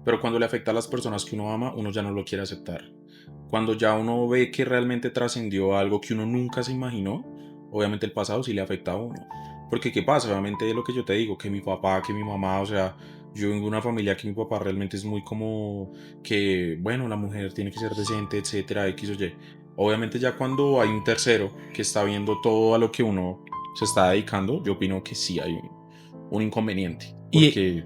pero cuando le afecta a las personas que uno ama, uno ya no lo quiere aceptar. Cuando ya uno ve que realmente trascendió algo que uno nunca se imaginó, obviamente el pasado sí le afecta a uno. Porque ¿qué pasa? Obviamente es lo que yo te digo, que mi papá, que mi mamá, o sea, yo vengo de una familia que mi papá realmente es muy como que, bueno, la mujer tiene que ser decente, etcétera, X o Y. Obviamente ya cuando hay un tercero que está viendo todo a lo que uno se está dedicando, yo opino que sí hay un inconveniente, Y porque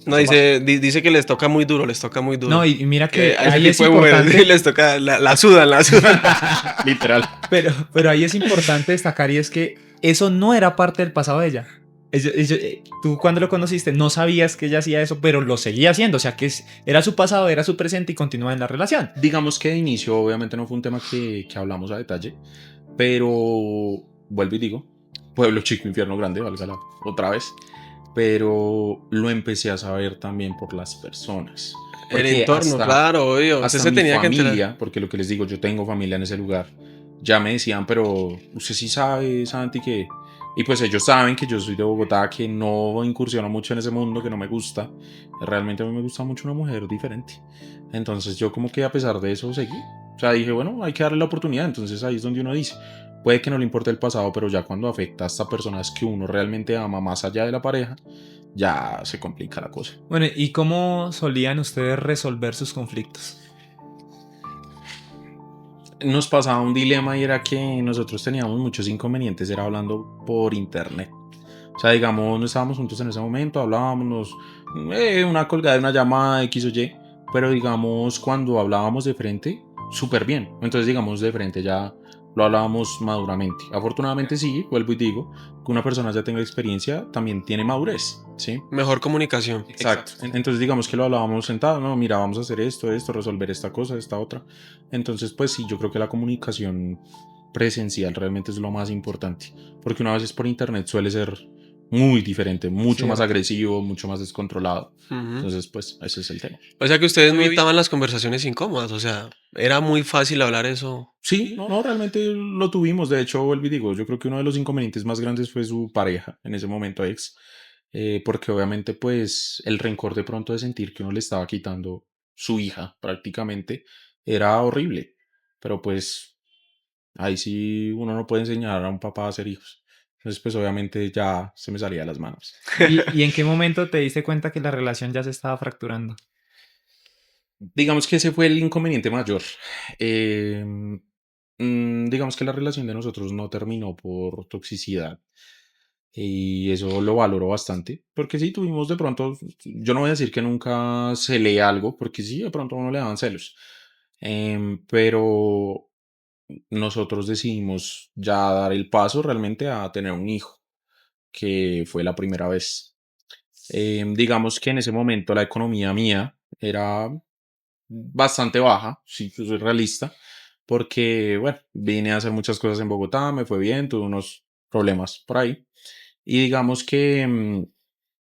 No, eso pasa. dice que les toca muy duro, les toca muy no, duro. y mira Que que a ese ahí es tipo de mujeres sí importante, les toca, la sudan, la sudan. Literal. pero ahí es importante destacar y es que eso no era parte del pasado de ella. Tú cuando lo conociste no sabías que ella hacía eso, pero lo seguía haciendo. O sea que era su pasado, era su presente y continúa en la relación. Digamos que de inicio obviamente no fue un tema que hablamos a detalle, pero vuelvo y digo, pueblo chico, infierno grande, valga la otra vez, pero lo empecé a saber también por las personas, El porque entorno, claro, obvio. Usted hasta se mi tenía que enterar. familia, porque lo que les digo, yo tengo familia en ese lugar, ya me decían, pero usted sí sabe, Santi, que... Y pues ellos saben que yo soy de Bogotá, que no incursiono mucho en ese mundo, que no me gusta. Realmente a mí me gusta mucho una mujer diferente. Entonces yo como que a pesar de eso seguí. O sea, dije, bueno, hay que darle la oportunidad. Entonces ahí es donde uno dice, puede que no le importe el pasado, pero ya cuando afecta a estas personas que uno realmente ama más allá de la pareja, ya se complica la cosa. Bueno, ¿y cómo solían ustedes resolver sus conflictos? Nos pasaba un dilema y era que nosotros teníamos muchos inconvenientes, era hablando por internet. O sea, digamos, no estábamos juntos en ese momento, hablábamos, una colgada, una llamada, X o Y, pero digamos, cuando hablábamos de frente, súper bien. Entonces, digamos, de frente ya lo hablábamos maduramente. Afortunadamente sí, vuelvo y digo, que una persona ya tenga experiencia también tiene madurez, ¿sí? Mejor comunicación. Exacto. Entonces digamos que lo hablábamos sentado, no, mira, vamos a hacer esto, resolver esta cosa, esta otra. Entonces, pues sí, yo creo que la comunicación presencial realmente es lo más importante, porque una vez es por internet suele ser muy diferente, mucho más Cierto. agresivo, mucho más descontrolado. Ujú. Entonces, pues ese es el tema. O sea que ustedes no evitaban las conversaciones incómodas, o sea, era muy fácil hablar eso. Sí, no, no, realmente lo tuvimos. De hecho, vuelvo y digo, yo creo que uno de los inconvenientes más grandes fue su pareja en ese momento ex, porque obviamente pues el rencor de pronto de sentir que uno le estaba quitando su hija prácticamente era horrible, pero pues ahí sí uno no puede enseñar a un papá a hacer hijos. Entonces pues obviamente ya se me salía de las manos. ¿Y en qué momento te diste cuenta que la relación ya se estaba fracturando? Digamos que ese fue el inconveniente mayor. Eh, digamos que la relación de nosotros no terminó por toxicidad y eso lo valoro bastante, porque sí tuvimos de pronto, yo no voy a decir que nunca se lee algo, porque sí, de pronto a uno le daban celos. Pero nosotros decidimos ya dar el paso realmente a tener un hijo, que fue la primera vez. Digamos que en ese momento la economía mía era bastante baja, si yo soy realista, porque, bueno, vine a hacer muchas cosas en Bogotá, me fue bien, tuve unos problemas por ahí. Y digamos que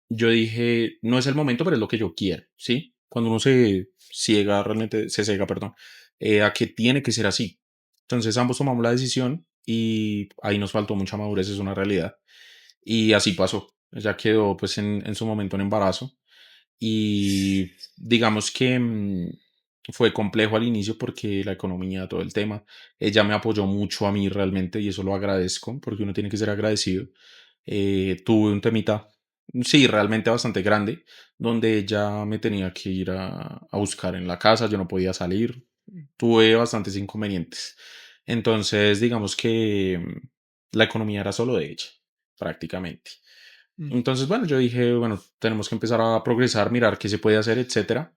yo dije, no es el momento, pero es lo que yo quiero, ¿sí? Cuando uno se ciega, realmente se ciega, perdón, a que tiene que ser así. Entonces ambos tomamos la decisión y ahí nos faltó mucha madurez, es una realidad. Y así pasó. Ella quedó pues en su momento en embarazo y digamos que fue complejo al inicio porque la economía, todo el tema, ella me apoyó mucho a mí realmente y eso lo agradezco porque uno tiene que ser agradecido. Tuve un temita, sí, realmente bastante grande, donde ella me tenía que ir a buscar en la casa, yo no podía salir, tuve bastantes inconvenientes. Entonces, digamos que la economía era solo de ella, prácticamente. Mm. Entonces, bueno, yo dije, bueno, tenemos que empezar a progresar, mirar qué se puede hacer, etcétera.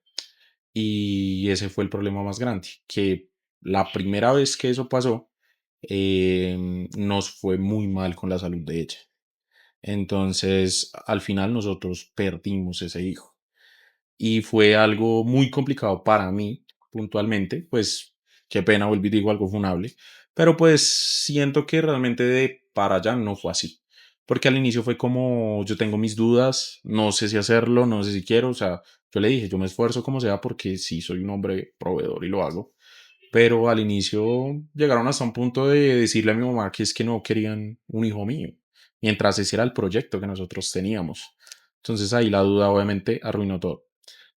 Y ese fue el problema más grande, que la primera vez que eso pasó, nos fue muy mal con la salud de ella. Entonces, al final nosotros perdimos ese hijo. Y fue algo muy complicado para mí, puntualmente, pues qué pena, volví, digo algo funable, pero pues siento que realmente de para allá no fue así, porque al inicio fue como yo tengo mis dudas, no sé si hacerlo, no sé si quiero, o sea, yo le dije, yo me esfuerzo como sea porque sí soy un hombre proveedor y lo hago, pero al inicio llegaron hasta un punto de decirle a mi mamá que es que no querían un hijo mío, mientras ese era el proyecto que nosotros teníamos. Entonces ahí la duda obviamente arruinó todo.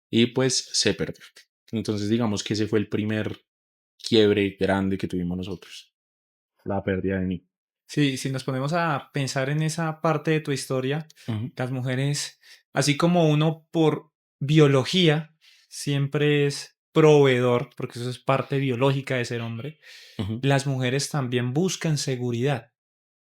y pues se perdió. Entonces digamos que ese fue el primer quiebre grande que tuvimos nosotros, la pérdida de mí. Sí, si nos ponemos a pensar en esa parte de tu historia, Ujú, las mujeres, así como uno por biología siempre es proveedor, porque eso es parte biológica de ser hombre, ujú, las mujeres también buscan seguridad.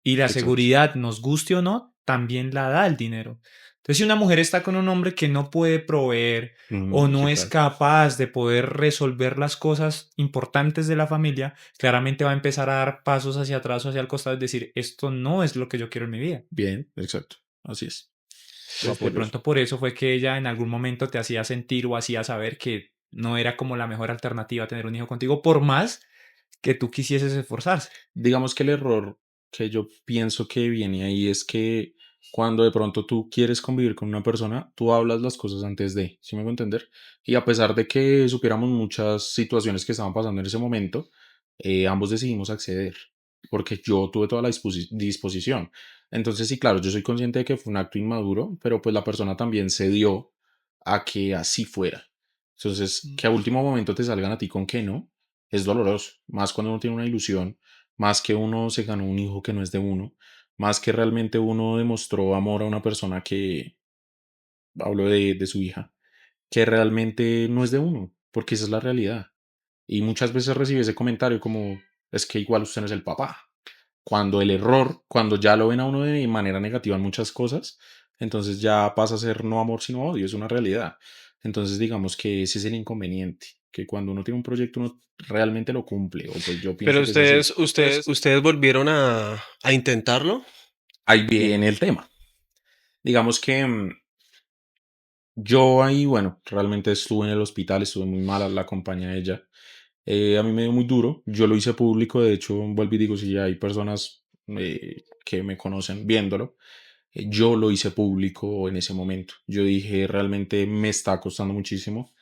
Y la exacto. seguridad, nos guste o no, también la da el dinero. Entonces, si una mujer está con un hombre que no puede proveer o Ujú, no sí, es claro. capaz de poder resolver las cosas importantes de la familia, claramente va a empezar a dar pasos hacia atrás o hacia el costado, es decir, esto no es lo que yo quiero en mi vida. Bien, exacto. Así es. Lo Entonces, de apoyo eso. pronto por eso fue que ella en algún momento te hacía sentir o hacía saber que no era como la mejor alternativa tener un hijo contigo, por más que tú quisieses esforzarse. Digamos que el error que yo pienso que viene ahí es que cuando de pronto tú quieres convivir con una persona, tú hablas las cosas antes de, ¿sí me hago entender? Y a pesar de que supiéramos muchas situaciones que estaban pasando en ese momento, ambos decidimos acceder, porque yo tuve toda la disposición. Entonces, sí, claro, yo soy consciente de que fue un acto inmaduro, pero pues la persona también cedió a que así fuera. Entonces, que a último momento te salgan a ti con que no, es doloroso, más cuando uno tiene una ilusión, más que uno se ganó un hijo que no es de uno, más que realmente uno demostró amor a una persona que, hablo de su hija, que realmente no es de uno, porque esa es la realidad. Y muchas veces recibe ese comentario como, es que igual usted no es el papá. Cuando el error, cuando ya lo ven a uno de manera negativa en muchas cosas, entonces ya pasa a ser no amor sino odio, es una realidad. Entonces digamos que ese es el inconveniente, que cuando uno tiene un proyecto uno realmente lo cumple, o pues yo Pero pienso que es así. ustedes volvieron a intentarlo. Ahí viene el tema. Digamos que yo ahí, bueno, realmente estuve en el hospital, estuve muy mala, la acompañé a ella. A mí me dio muy duro, yo lo hice público, de hecho, vuelvo y digo, si hay personas que me conocen viéndolo, yo lo hice público en ese momento. Yo dije, realmente me está costando muchísimo.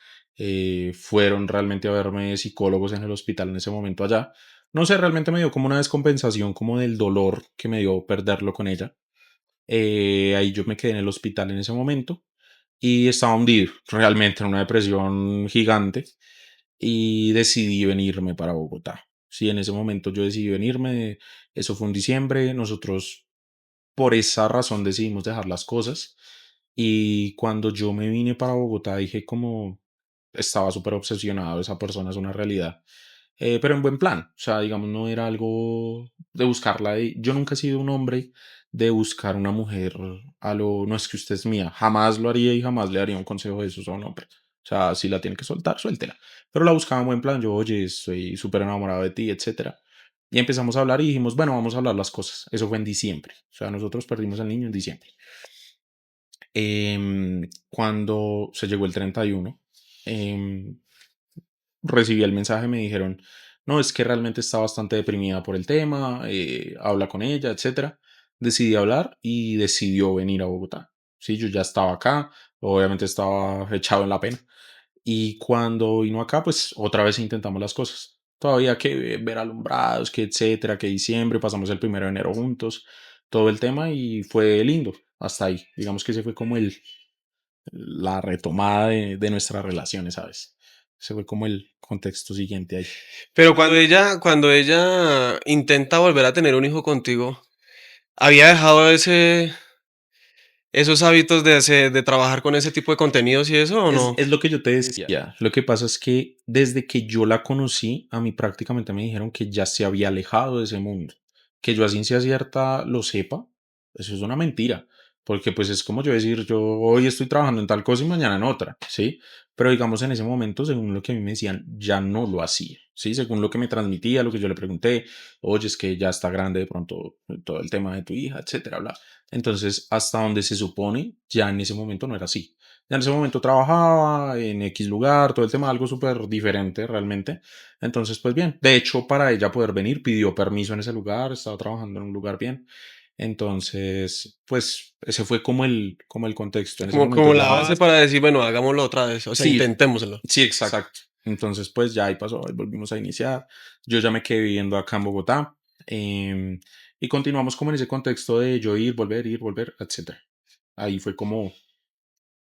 Fueron realmente a verme psicólogos en el hospital en ese momento allá. No sé, realmente me dio como una descompensación como del dolor que me dio perderlo con ella. Ahí yo me quedé en el hospital en ese momento y estaba hundido realmente en una depresión gigante y decidí venirme para Bogotá. Sí, en ese momento yo decidí venirme, eso fue en diciembre, nosotros por esa razón decidimos dejar las cosas y cuando yo me vine para Bogotá dije como estaba súper obsesionado, esa persona es una realidad. Pero en buen plan, o sea, digamos, no era algo de buscarla. Yo nunca he sido un hombre de buscar una mujer a lo, no es que usted es mía, jamás lo haría y jamás le daría un consejo de esos a un hombre. O sea, si la tiene que soltar, suéltela. Pero la buscaba en buen plan, yo, oye, estoy súper enamorado de ti, etcétera. Y empezamos a hablar y dijimos, bueno, vamos a hablar las cosas. Eso fue en diciembre. O sea, nosotros perdimos al niño en diciembre. Cuando se llegó el 31, recibí el mensaje, me dijeron, no, es que realmente está bastante deprimida por el tema, habla con ella, etcétera. Decidí hablar y decidió venir a Bogotá. Sí, yo ya estaba acá, obviamente estaba echado en la pena. Y cuando vino acá, pues otra vez intentamos las cosas. Todavía que ver alumbrados, que etcétera, que diciembre, pasamos el 1 de enero juntos, todo el tema y fue lindo hasta ahí. Digamos que ese fue como la retomada de nuestras relaciones, ¿sabes? Ese fue como el contexto siguiente ahí. Pero cuando ella intenta volver a tener un hijo contigo, ¿había dejado esos hábitos de trabajar con ese tipo de contenidos y eso o Es, no? es lo que yo te decía. Lo que pasa es que desde que yo la conocí, a mí prácticamente me dijeron que ya se había alejado de ese mundo. Que yo a ciencia cierta lo sepa, eso es una mentira. Porque pues es como yo decir, yo hoy estoy trabajando en tal cosa y mañana en otra, ¿sí? Pero digamos en ese momento, según lo que a mí me decían, ya no lo hacía, ¿sí? Según lo que me transmitía, lo que yo le pregunté, oye, es que ya está grande de pronto todo el tema de tu hija, etcétera, bla. Entonces, hasta donde se supone, ya en ese momento no era así. Ya en ese momento trabajaba en X lugar, todo el tema, algo súper diferente realmente. Entonces, pues bien, de hecho, para ella poder venir, pidió permiso en ese lugar, estaba trabajando en un lugar bien. Entonces, pues ese fue como el contexto. En ese momento Como la ya... base para decir, bueno, hagámoslo otra vez, o sea, Sí, intentémoslo. sí, exacto. Entonces, pues ya ahí pasó, ahí volvimos a iniciar. Yo ya me quedé viviendo acá en Bogotá. Y continuamos como en ese contexto de yo ir, volver, etcétera. Ahí fue como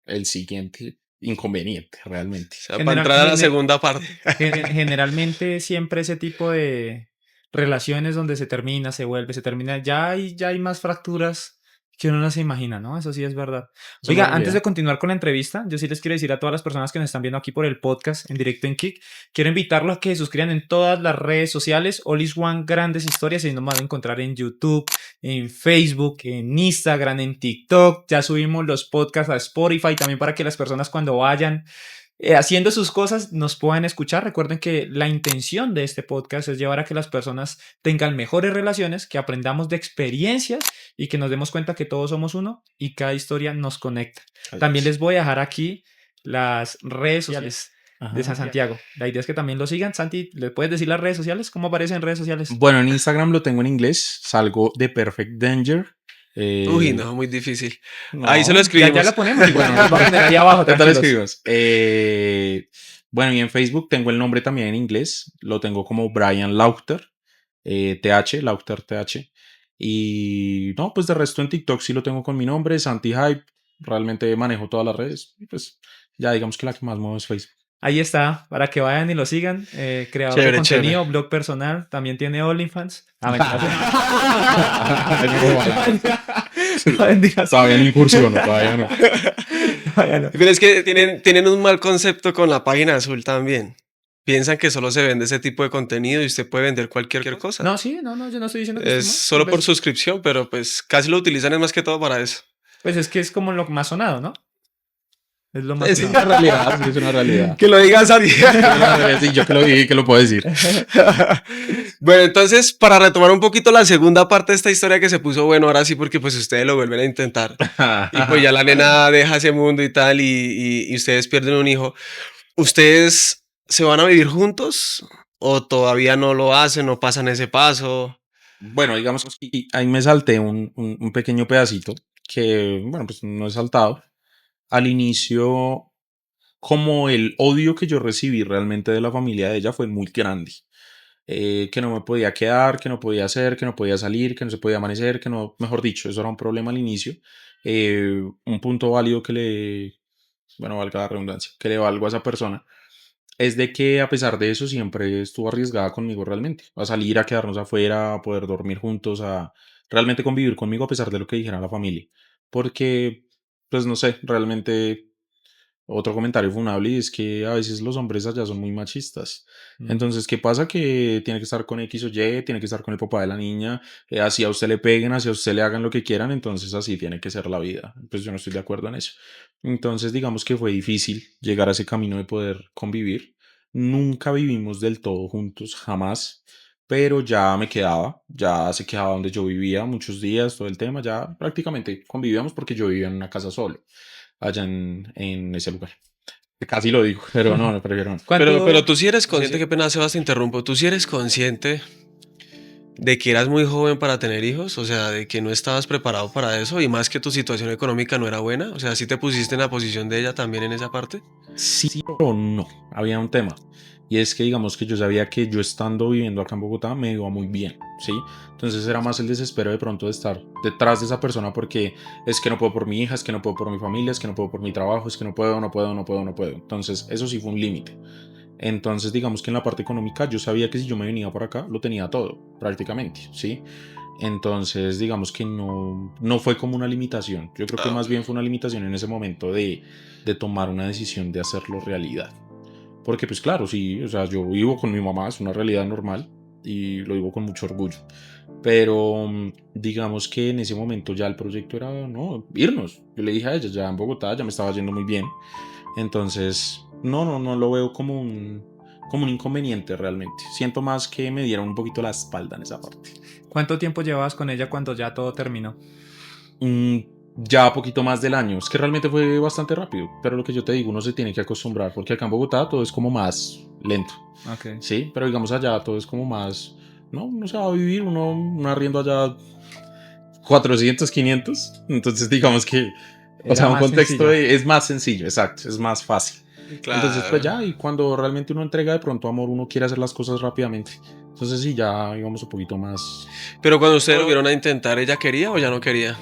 el siguiente. inconveniente, realmente. O sea, para entrar a la segunda parte. Generalmente siempre ese tipo de relaciones donde se termina, se vuelve, se termina, ya hay más fracturas que uno no se imagina, ¿no? Eso sí es verdad. Es una Oiga, antes de realidad. continuar con la entrevista, yo sí les quiero decir a todas las personas que nos están viendo aquí por el podcast en directo en Kick, quiero invitarlos a que se suscriban en todas las redes sociales. All is One Grandes Historias, y nos van a encontrar en YouTube, en Facebook, en Instagram, en TikTok. Ya subimos los podcasts a Spotify también para que las personas cuando vayan haciendo sus cosas nos puedan escuchar. Recuerden que la intención de este podcast es llevar a que las personas tengan mejores relaciones, que aprendamos de experiencias y que nos demos cuenta que todos somos uno y cada historia nos conecta. También les voy a dejar aquí las redes sociales de San Santiago. La idea es que también lo sigan. Santi, ¿le puedes decir las redes sociales? ¿Cómo aparecen en redes sociales? Bueno, en Instagram lo tengo en inglés, salgo de Perfect Danger. Uy, no, muy difícil. No, Ahí se lo escribimos. Ya la ponemos igual. Nos va a poner ahí abajo. ¿qué tal Tranquilos. escribimos? Bueno, y en Facebook tengo el nombre también en inglés. Lo tengo como Brian Lauter, TH, Lauter TH. Y no, pues de resto en TikTok sí lo tengo con mi nombre, Santi Hype. Realmente manejo todas las redes. Y pues ya digamos que la que más muevo es Facebook. Ahí está, para que vayan y lo sigan. Creador Chévere, de contenido, chévere. blog personal, también tiene OnlyFans. Todavía no incursiono, todavía no. Pero es que tienen un mal concepto con la página azul también. Piensan que solo se vende ese tipo de contenido y usted puede vender cualquier cosa. No, sí, no, yo no estoy diciendo que Es esté mal. solo por Pues, suscripción, pero pues casi lo utilizan es más que todo para eso. pues es que es como lo más sonado, ¿no? Es lo más Es sonado. una realidad, sí, es una realidad. Que lo digas a Sí, yo que lo dije, que lo puedo decir. Bueno, entonces, para retomar un poquito la segunda parte de esta historia que se puso bueno, ahora sí, porque pues ustedes lo vuelven a intentar. Y pues ya la nena deja ese mundo y tal, y ustedes pierden un hijo. ¿Ustedes se van a vivir juntos? ¿O todavía no lo hacen, no pasan ese paso? Bueno, digamos que ahí me salté un pequeño pedacito que, bueno, pues no he saltado. Al inicio, como el odio que yo recibí realmente de la familia de ella fue muy grande. Que no me podía quedar, que no podía hacer, que no podía salir, que no se podía amanecer, que no, mejor dicho, eso era un problema al inicio. Un punto válido que bueno, valga la redundancia, que le valgo a esa persona, es de que a pesar de eso siempre estuvo arriesgada conmigo realmente, a salir, a quedarnos afuera, a poder dormir juntos, a realmente convivir conmigo a pesar de lo que dijera la familia. Porque, pues no sé, realmente otro comentario funable y es que a veces los hombres allá son muy machistas. Entonces, ¿qué pasa? Que tiene que estar con X o Y, tiene que estar con el papá de la niña, así a usted le peguen, así a usted le hagan lo que quieran, entonces así tiene que ser la vida. Pues yo no estoy de acuerdo en eso. Entonces, digamos que fue difícil llegar a ese camino de poder convivir. Nunca vivimos del todo juntos, jamás, pero ya me quedaba, ya se quedaba donde yo vivía muchos días, todo el tema, ya prácticamente convivíamos porque yo vivía en una casa solo allá en ese lugar. Casi lo digo, pero no, no prefiero no. Pero tú sí eres consciente, qué pena, Sebas, te interrumpo. ¿Tú sí eres consciente de que eras muy joven para tener hijos? O sea, de que no estabas preparado para eso y más que tu situación económica no era buena. O sea, ¿sí te pusiste en la posición de ella también en esa parte? Sí o no, había un tema. Y es que digamos que yo sabía que yo estando viviendo acá en Bogotá me iba muy bien, ¿sí? Entonces era más el desespero de pronto de estar detrás de esa persona porque es que no puedo por mi hija, es que no puedo por mi familia, es que no puedo por mi trabajo, es que no puedo, no puedo, no puedo, no puedo. Entonces eso sí fue un límite. Entonces digamos que en la parte económica yo sabía que si yo me venía por acá lo tenía todo, prácticamente, ¿sí? Entonces, digamos que no fue como una limitación. Yo creo que Ah, más ok. bien fue una limitación en ese momento de tomar una decisión de hacerlo realidad. Porque, pues claro, sí, o sea, yo vivo con mi mamá, es una realidad normal y lo vivo con mucho orgullo. Pero digamos que en ese momento ya el proyecto era, no, irnos. Yo le dije a ella, ya en Bogotá ya me estaba yendo muy bien. Entonces, no lo veo como un inconveniente realmente. Siento más que me dieron un poquito la espalda en esa parte. ¿Cuánto tiempo llevabas con ella cuando ya todo terminó? Mm, ya poquito más del año. Es que realmente fue bastante rápido. Pero lo que yo te digo, uno se tiene que acostumbrar. Porque acá en Bogotá todo es como más lento. Ok. Sí, pero digamos allá todo es como más. No, uno se va a vivir, un arriendo allá 400, 500. Entonces digamos que. O Era sea, un más contexto sencillo. es más sencillo, exacto, es más fácil. Entonces, pues Claro. ya, y cuando realmente uno entrega de pronto amor, uno quiere hacer las cosas rápidamente. Entonces sí, ya digamos un poquito más. Pero cuando ustedes volvieron a intentar, ¿ella quería o ya no quería?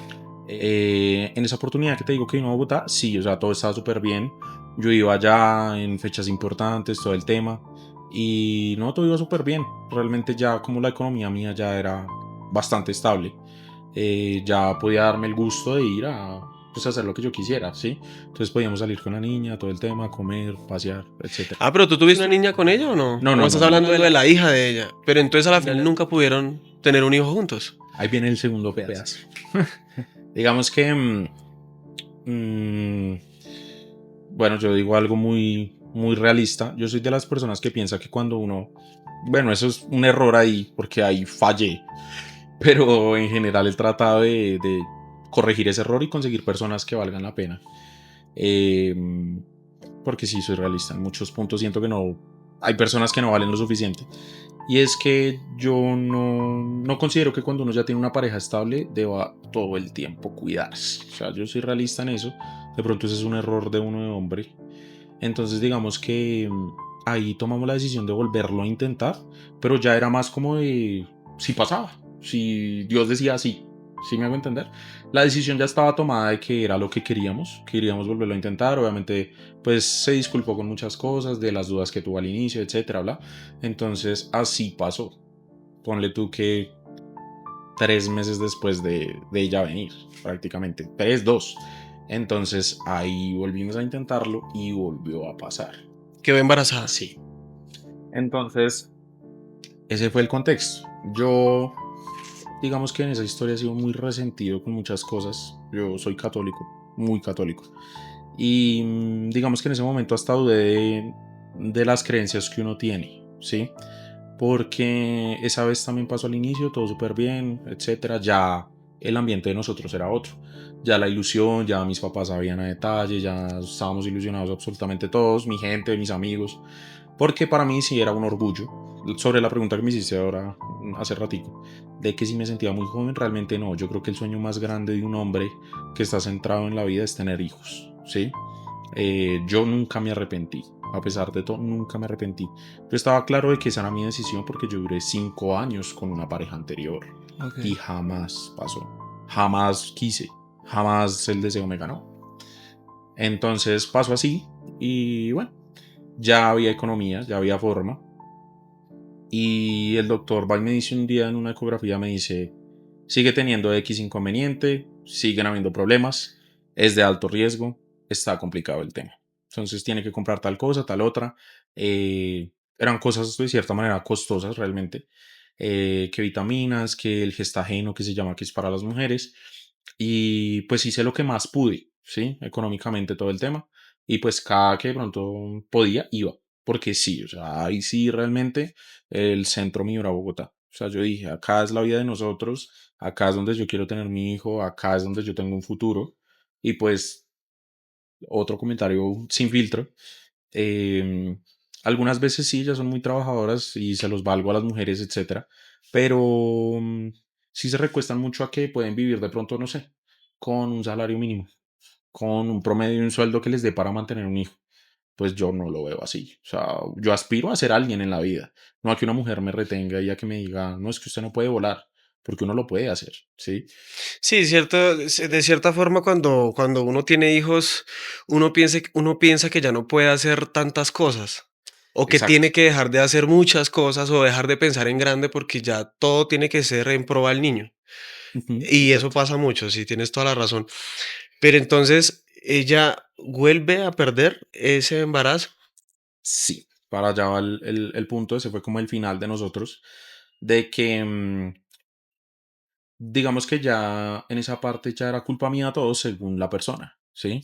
En esa oportunidad que te digo que vino a Bogotá, sí, o sea, todo estaba súper bien. Yo iba allá en fechas importantes, todo el tema. Y no, todo iba súper bien. Realmente ya como la economía mía ya era bastante estable, ya podía darme el gusto de ir a pues, hacer lo que yo quisiera, ¿sí? Entonces podíamos salir con la niña, todo el tema, comer, pasear, etcétera. Ah, pero ¿tú tuviste una niña con ella o no? No, ¿O me no, no, estás no. hablando de la hija de ella? Pero entonces a la final nunca pudieron tener un hijo juntos. Ahí viene el segundo pedazo. Digamos que mm, bueno, yo digo algo muy realista. Yo soy de las personas que piensa que cuando uno, bueno, eso es un error ahí, porque ahí fallé, pero en general he tratado de corregir ese error y conseguir personas que valgan la pena. Eh, Porque sí, soy realista. En muchos puntos siento que no, hay personas que no valen lo suficiente. Y es que yo no considero que cuando uno ya tiene una pareja estable deba todo el tiempo cuidarse. O sea, yo soy realista en eso. De pronto ese es un error de uno de hombre. Entonces digamos que ahí tomamos la decisión de volverlo a intentar, pero ya era más como de si pasaba, si Dios decía sí, ¿sí me hago entender? La decisión ya estaba tomada de que era lo que queríamos volverlo a intentar, obviamente pues se disculpó con muchas cosas, de las dudas que tuvo al inicio, etcétera, bla. Entonces así pasó. Ponle tú que 3 meses después de ella venir, prácticamente, 3, 2. Entonces ahí volvimos a intentarlo y volvió a pasar. Quedó embarazada. Sí. Entonces, ese fue el contexto. Yo, digamos que en esa historia he sido muy resentido con muchas cosas. Yo soy católico, muy católico. Y digamos que en ese momento hasta dudé de las creencias que uno tiene, ¿sí? Porque esa vez también pasó al inicio, todo súper bien, etcétera. Ya el ambiente de nosotros era otro. Ya la ilusión, ya mis papás sabían a detalle, ya estábamos ilusionados absolutamente todos, mi gente, mis amigos. Porque para mí sí era un orgullo. Sobre la pregunta que me hiciste ahora, hace ratito, de que si me sentía muy joven, realmente no. Yo creo que el sueño más grande de un hombre que está centrado en la vida es tener hijos, ¿sí? Yo nunca me arrepentí, a pesar de todo, nunca me arrepentí. Yo estaba claro de que esa era mi decisión porque yo duré 5 años con una pareja anterior y jamás pasó, jamás quise, jamás el deseo me ganó. Entonces pasó así y bueno, ya había economía, ya había forma. Y el doctor va y me dice un día en una ecografía, me dice, sigue teniendo X inconveniente, siguen habiendo problemas, es de alto riesgo, está complicado el tema. Entonces tiene que comprar tal cosa, tal otra. Eran cosas de cierta manera costosas realmente. Que vitaminas, que el gestageno que se llama que es para las mujeres. Y pues hice lo que más pude, ¿sí? Económicamente todo el tema. Y pues cada que de pronto podía, iba. Porque sí, o sea, ahí sí realmente el centro mío era Bogotá. O sea, yo dije, acá es la vida de nosotros, acá es donde yo quiero tener mi hijo, acá es donde yo tengo un futuro. Y pues, otro comentario sin filtro. eh, Algunas veces sí, ellas son muy trabajadoras y se los valgo a las mujeres, etcétera. Pero sí se recuestan mucho a que pueden vivir de pronto, no sé, con un salario mínimo, con un promedio y un sueldo que les dé para mantener un hijo. Pues yo no lo veo así. O sea, yo aspiro a ser alguien en la vida, no a que una mujer me retenga y a que me diga, no es que usted no puede volar, porque uno lo puede hacer, ¿sí? Sí, cierto, de cierta forma cuando uno tiene hijos, uno piensa que ya no puede hacer tantas cosas o que Exacto. tiene que dejar de hacer muchas cosas o dejar de pensar en grande porque ya todo tiene que ser en pro al niño. Ujú, Y eso exacto. pasa mucho, sí, tienes toda la razón. Pero entonces ella vuelve a perder ese embarazo. Sí, para allá va el punto, ese fue como el final de nosotros, de que digamos que ya en esa parte ya era culpa mía todo según la persona, ¿sí?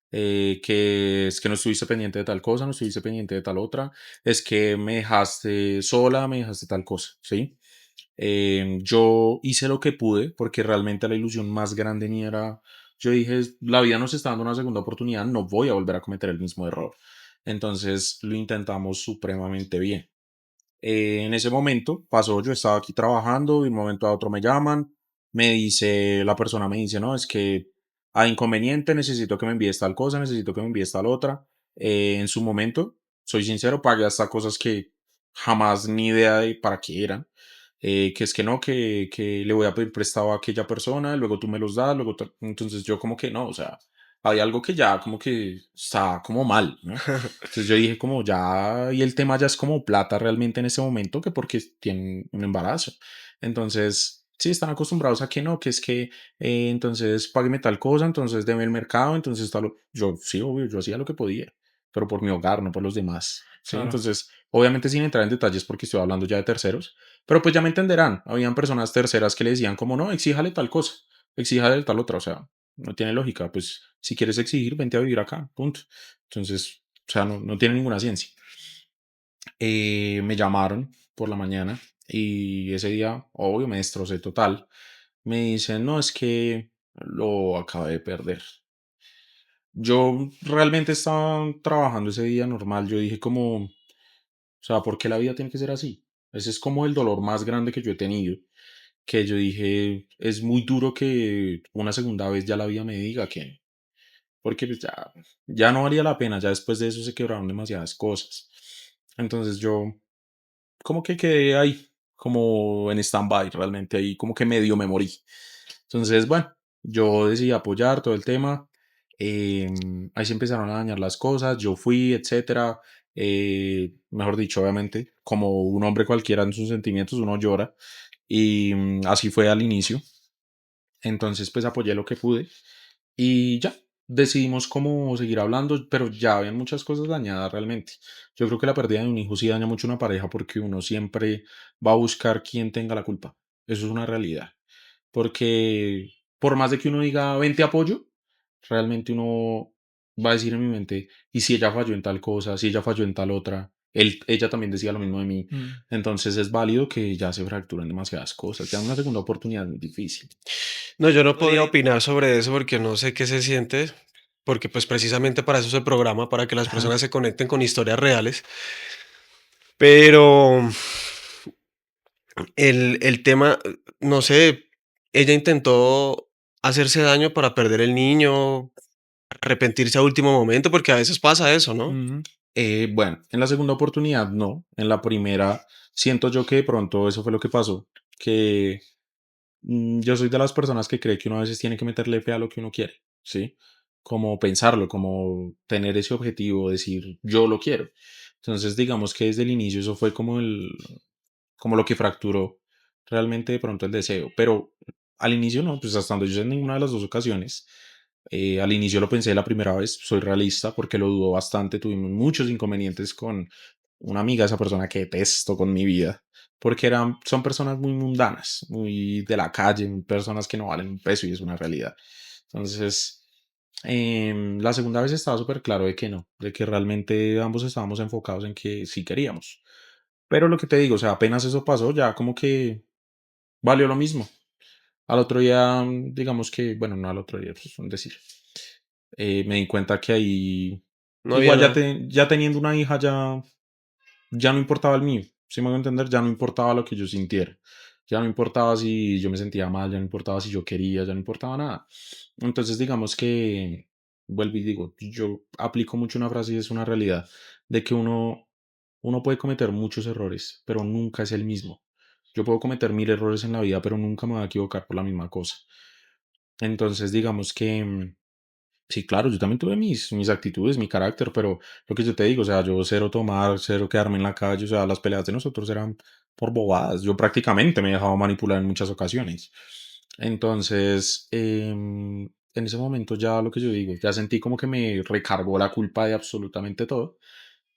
Que es que no estuviste pendiente de tal cosa, no estuviste pendiente de tal otra, es que me dejaste sola, me dejaste tal cosa, ¿sí? Yo hice lo que pude porque realmente la ilusión más grande mía era, yo dije, la vida nos está dando una segunda oportunidad, no voy a volver a cometer el mismo error. Entonces lo intentamos supremamente bien. En ese momento pasó, yo estaba aquí trabajando, de un momento a otro me llaman, me dice, la persona me dice, no, es que hay inconveniente, necesito que me envíes tal cosa, necesito que me envíes tal otra. En su momento, soy sincero, pagué hasta cosas que jamás ni idea de para qué eran. que es que no, que le voy a pedir prestado a aquella persona, luego tú me los das, luego entonces yo como que no, o sea, hay algo que ya como que está como mal, ¿no? Entonces yo dije como ya, y el tema ya es como plata realmente en ese momento que porque tienen un embarazo. Entonces, sí, están acostumbrados a que no, que es que entonces págueme tal cosa, entonces deme el mercado, entonces tal. Yo sí, obvio, yo hacía lo que podía, pero por mi hogar, no por los demás. ¿Sí? Claro. Entonces, obviamente sin entrar en detalles porque estoy hablando ya de terceros, pero pues ya me entenderán. Habían personas terceras que le decían como no, exíjale tal cosa, exíjale tal otra, o sea, no tiene lógica. Pues si quieres exigir, vente a vivir acá, punto. Entonces, o sea, no tiene ninguna ciencia. Me llamaron por la mañana y ese día, obvio, me destrocé total. Me dicen, no, es que lo acabé de perder. Yo realmente estaba trabajando ese día normal. Yo dije como, o sea, ¿por qué la vida tiene que ser así? Ese es como el dolor más grande que yo he tenido. Que yo dije, es muy duro que una segunda vez ya la vida me diga que, porque pues ya no valía la pena, ya después de eso se quebraron demasiadas cosas. Entonces yo como que quedé ahí, como en stand-by, realmente ahí como que medio me morí. Entonces, bueno, yo decidí apoyar todo el tema. Ahí se empezaron a dañar las cosas, yo fui, etcétera. Mejor dicho, obviamente, como un hombre cualquiera en sus sentimientos, uno llora. Y así fue al inicio. Entonces, pues apoyé lo que pude. Y ya, decidimos cómo seguir hablando, pero ya habían muchas cosas dañadas realmente. Yo creo que la pérdida de un hijo sí daña mucho una pareja porque uno siempre va a buscar quién tenga la culpa. Eso es una realidad. Porque por más de que uno diga, ven, te apoyo, realmente uno va a decir en mi mente, y si ella falló en tal cosa, si ella falló en tal otra, ella también decía lo mismo de mí. Mm. Entonces es válido que ya se fracturan demasiadas cosas. Ya una segunda oportunidad es muy difícil. No, yo no podría opinar sobre eso porque no sé qué se siente, porque pues precisamente para eso es el programa, para que las personas se conecten con historias reales. Pero el tema, no sé, ella intentó hacerse daño para perder el niño, arrepentirse a último momento, porque a veces pasa eso, ¿no? Ujú. Bueno, en la segunda oportunidad no. En la primera siento yo que de pronto eso fue lo que pasó. Que yo soy de las personas que cree que uno a veces tiene que meterle fe a lo que uno quiere, ¿sí? Como pensarlo, como tener ese objetivo, decir yo lo quiero. Entonces digamos que desde el inicio eso fue como lo que fracturó realmente de pronto el deseo. Pero al inicio no, pues hasta donde yo sé en ninguna de las dos ocasiones. Al inicio lo pensé la primera vez, soy realista porque lo dudó bastante, tuvimos muchos inconvenientes con una amiga, esa persona que detesto con mi vida, porque son personas muy mundanas, muy de la calle, personas que no valen un peso y es una realidad. Entonces, la segunda vez estaba súper claro de que no, de que realmente ambos estábamos enfocados en que sí queríamos. Pero lo que te digo, o sea, apenas eso pasó, ya como que valió lo mismo. Al otro día, digamos que, bueno, no al otro día, pues es un decir. Me di cuenta que ahí, No había igual nada. ya teniendo una hija, ya no importaba el mío. Si me voy a entender, ya no importaba lo que yo sintiera. Ya no importaba si yo me sentía mal, ya no importaba si yo quería, ya no importaba nada. Entonces, digamos que, vuelvo y digo, yo aplico mucho una frase y es una realidad, de que uno puede cometer muchos errores, pero nunca es el mismo. Yo puedo cometer 1000 errores en la vida, pero nunca me voy a equivocar por la misma cosa. Entonces, digamos que, sí, claro, yo también tuve mis actitudes, mi carácter, pero lo que yo te digo, o sea, yo cero tomar, cero quedarme en la calle, o sea, las peleas de nosotros eran por bobadas. Yo prácticamente me he dejado manipular en muchas ocasiones. Entonces, en ese momento ya lo que yo digo, ya sentí como que me recargó la culpa de absolutamente todo.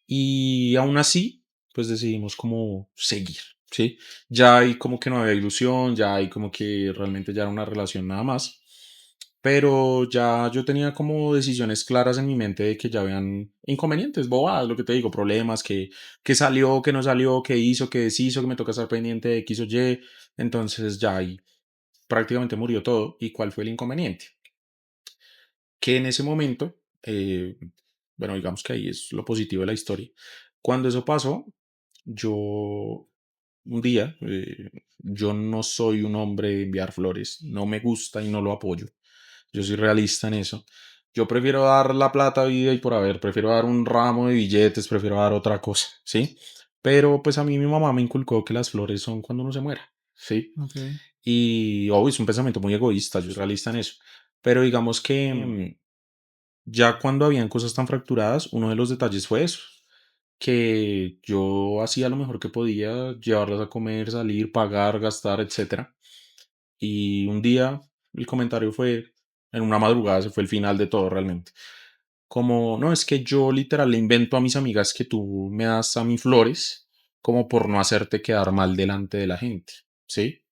Y aún así, pues decidimos como seguir, ¿sí? Ya hay como que no había ilusión, ya hay como que realmente ya era una relación nada más. Pero ya yo tenía como decisiones claras en mi mente de que ya habían inconvenientes, bobadas, lo que te digo, problemas, que salió, que no salió, que hizo, que deshizo, que me toca estar pendiente de X o Y. Entonces ya ahí prácticamente murió todo. ¿Y cuál fue el inconveniente? Que en ese momento, bueno, digamos que ahí es lo positivo de la historia. Cuando eso pasó, yo un día, yo no soy un hombre de enviar flores, no me gusta y no lo apoyo. Yo soy realista en eso. Yo prefiero dar la plata vida y por haber, prefiero dar un ramo de billetes, prefiero dar otra cosa, ¿sí? Pero pues a mí mi mamá me inculcó que las flores son cuando uno se muera. ¿sí? Ok. Y obvio, es un pensamiento muy egoísta, yo soy realista en eso. Pero digamos que ya cuando habían cosas tan fracturadas, uno de los detalles fue eso, que yo hacía lo mejor que podía, llevarlas a comer, salir, pagar, gastar, etcétera. Y un día el comentario fue, en una madrugada, se fue el final de todo realmente. Como, no, es que yo literal le invento a mis amigas que tú me das a mí flores, como por no hacerte quedar mal delante de la gente, ¿sí?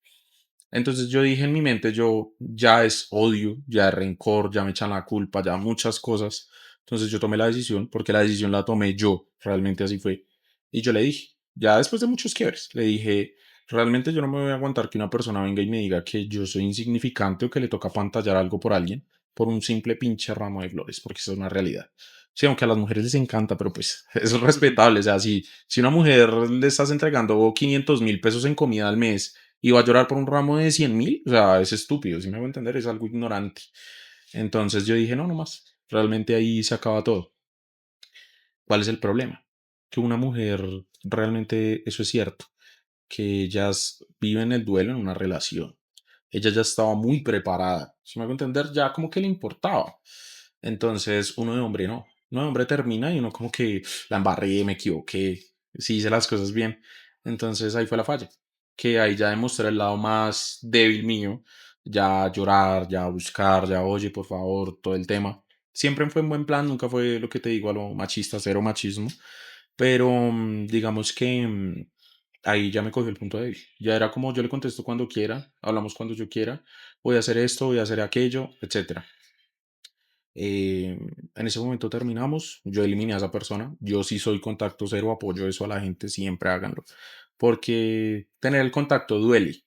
Entonces yo dije en mi mente, yo ya es odio, ya es rencor, ya me echan la culpa, ya muchas cosas. Entonces yo tomé la decisión, porque la decisión la tomé yo, realmente así fue. Y yo le dije, ya después de muchos quiebres, le dije, realmente yo no me voy a aguantar que una persona venga y me diga que yo soy insignificante o que le toca pantallar algo por alguien, por un simple pinche ramo de flores, porque eso es una realidad. Sí, aunque a las mujeres les encanta, pero pues eso es respetable. O sea, si una mujer le estás entregando 500.000 pesos en comida al mes y va a llorar por un ramo de 100.000, o sea, es estúpido, si me hago entender, es algo ignorante. Entonces yo dije, no, no más, realmente ahí se acaba todo. ¿Cuál es el problema? Que una mujer, realmente eso es cierto, que ellas viven el duelo en una relación. Ella ya estaba muy preparada, si me hago entender, ya como que le importaba. Entonces uno de hombre no, uno de hombre termina y uno como que la embarré, me equivoqué, sí hice las cosas bien. Entonces ahí fue la falla, que ahí ya demostré el lado más débil mío, ya llorar, ya buscar, ya oye, por favor, todo el tema. Siempre fue en buen plan, nunca fue lo que te digo a lo machista, cero machismo, pero digamos que ahí ya me cogió el punto débil. Ya era como yo le contesto cuando quiera, hablamos cuando yo quiera, voy a hacer esto, voy a hacer aquello, etcétera. En ese momento terminamos, yo eliminé a esa persona, yo sí soy contacto cero, apoyo eso a la gente, siempre háganlo, porque tener el contacto duele,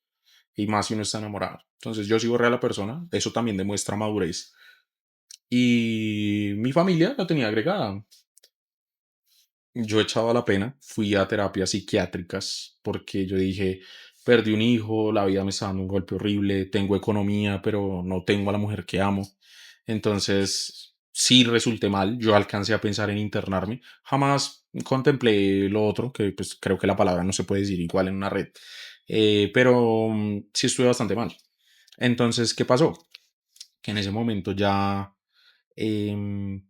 y más si uno está enamorado. Entonces yo sigo real a la persona, eso también demuestra madurez. Y mi familia la tenía agregada. Yo echaba la pena, fui a terapias psiquiátricas porque yo dije, perdí un hijo, la vida me está dando un golpe horrible, tengo economía, pero no tengo a la mujer que amo. Entonces, sí resulté mal, yo alcancé a pensar en internarme, jamás contemplé lo otro, que pues creo que la palabra no se puede decir igual en una red. Pero sí estuve bastante mal. Entonces, ¿qué pasó? Que en ese momento ya em,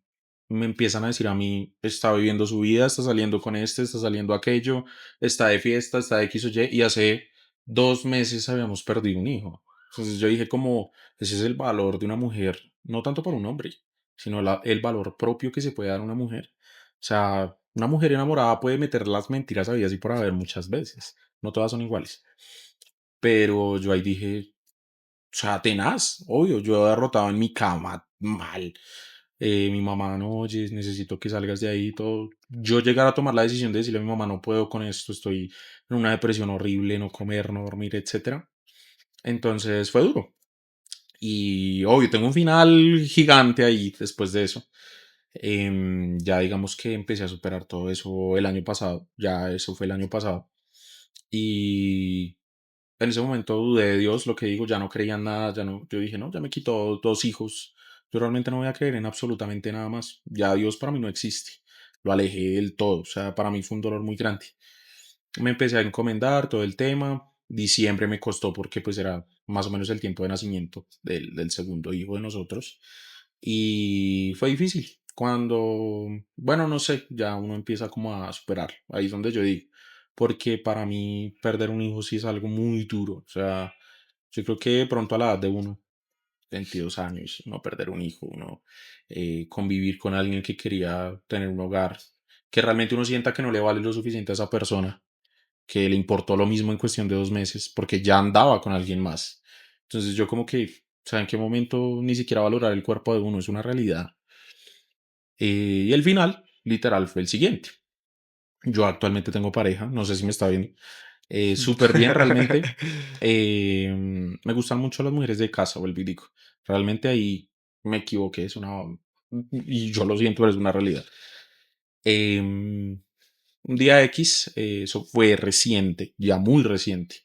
me empiezan a decir a mí, está viviendo su vida, está saliendo con este, está saliendo aquello, está de fiesta, está de X o Y, y hace 2 meses habíamos perdido un hijo. Entonces yo dije como, ese es el valor de una mujer, no tanto por un hombre, sino el valor propio que se puede dar a una mujer. O sea, una mujer enamorada puede meter las mentiras a y por haber muchas veces, no todas son iguales. Pero yo ahí dije, o sea, tenaz, obvio, yo derrotado en mi cama, mal. Mi mamá, no, oye, necesito que salgas de ahí, todo. Yo llegar a tomar la decisión de decirle a mi mamá, no puedo con esto, estoy en una depresión horrible, no comer, no dormir, etcétera. Entonces fue duro. Y obvio, tengo un final gigante ahí después de eso. Ya digamos que empecé a superar todo eso el año pasado, ya eso fue el año pasado. Y en ese momento dudé de Dios, lo que digo, ya no creía en nada, ya no, yo dije, no, ya me quitó 2 hijos, yo realmente no voy a creer en absolutamente nada más, ya Dios para mí no existe, lo alejé del todo, o sea, para mí fue un dolor muy grande. Me empecé a encomendar todo el tema, diciembre me costó porque pues era más o menos el tiempo de nacimiento del segundo hijo de nosotros y fue difícil. Cuando, bueno, no sé, ya uno empieza como a superar, ahí es donde yo digo, porque para mí perder un hijo sí es algo muy duro, o sea, yo creo que de pronto a la edad de uno, 22 años, no perder un hijo, uno convivir con alguien que quería tener un hogar, que realmente uno sienta que no le vale lo suficiente a esa persona, que le importó lo mismo en cuestión de 2 meses, porque ya andaba con alguien más. Entonces yo como que, o sea, en qué momento ni siquiera valorar el cuerpo de uno es una realidad. Y el final, literal, fue el siguiente. Yo actualmente tengo pareja, no sé si me está viendo. Súper bien, realmente. Me gustan mucho las mujeres de casa, vuelvo y digo. Realmente ahí me equivoqué, es una. Y yo lo siento, pero es una realidad. Em, un día X, eso fue reciente, ya muy reciente.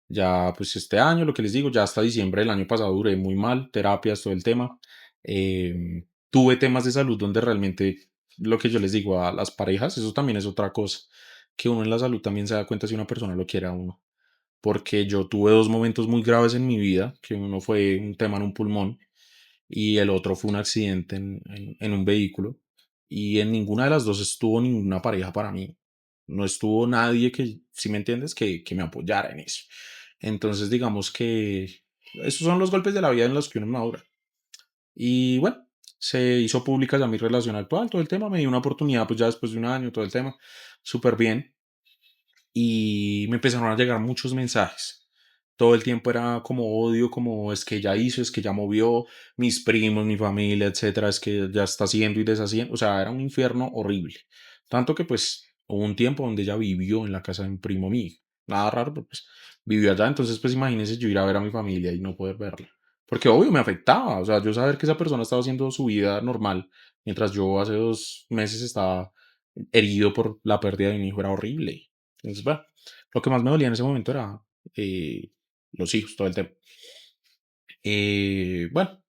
Ya pues este año, lo que les digo, ya hasta diciembre del año pasado duré muy mal, terapias, todo el tema. Tuve temas de salud donde realmente lo que yo les digo a las parejas, eso también es otra cosa, que uno en la salud también se da cuenta si una persona lo quiere a uno. porque yo tuve dos momentos muy graves en mi vida, que uno fue un tema en un pulmón y el otro fue un accidente en un vehículo. Y en ninguna de las dos estuvo ninguna pareja para mí. No estuvo nadie que, si me entiendes, que me apoyara en eso. Entonces, digamos que esos son los golpes de la vida en los que uno madura. Y bueno, se hizo pública ya mi relación actual, todo el tema. Me dio una oportunidad, pues ya después de un año, todo el tema, súper bien. Y me empezaron a llegar muchos mensajes. Todo el tiempo era como odio, como es que ella hizo, es que ya movió, mis primos, mi familia, etcétera, es que ya está haciendo y deshaciendo. O sea, era un infierno horrible. Tanto que pues hubo un tiempo donde ella vivió en la casa de un primo mío. Nada raro, pero pues vivió allá. Entonces, pues imagínense yo ir a ver a mi familia y no poder verla. Porque obvio me afectaba. O sea, yo saber que esa persona estaba haciendo su vida normal, mientras yo hace 2 meses estaba herido por la pérdida de un hijo, era horrible. Entonces, bueno, lo que más me dolía en ese momento era eh, los hijos, todo el tema. Bueno,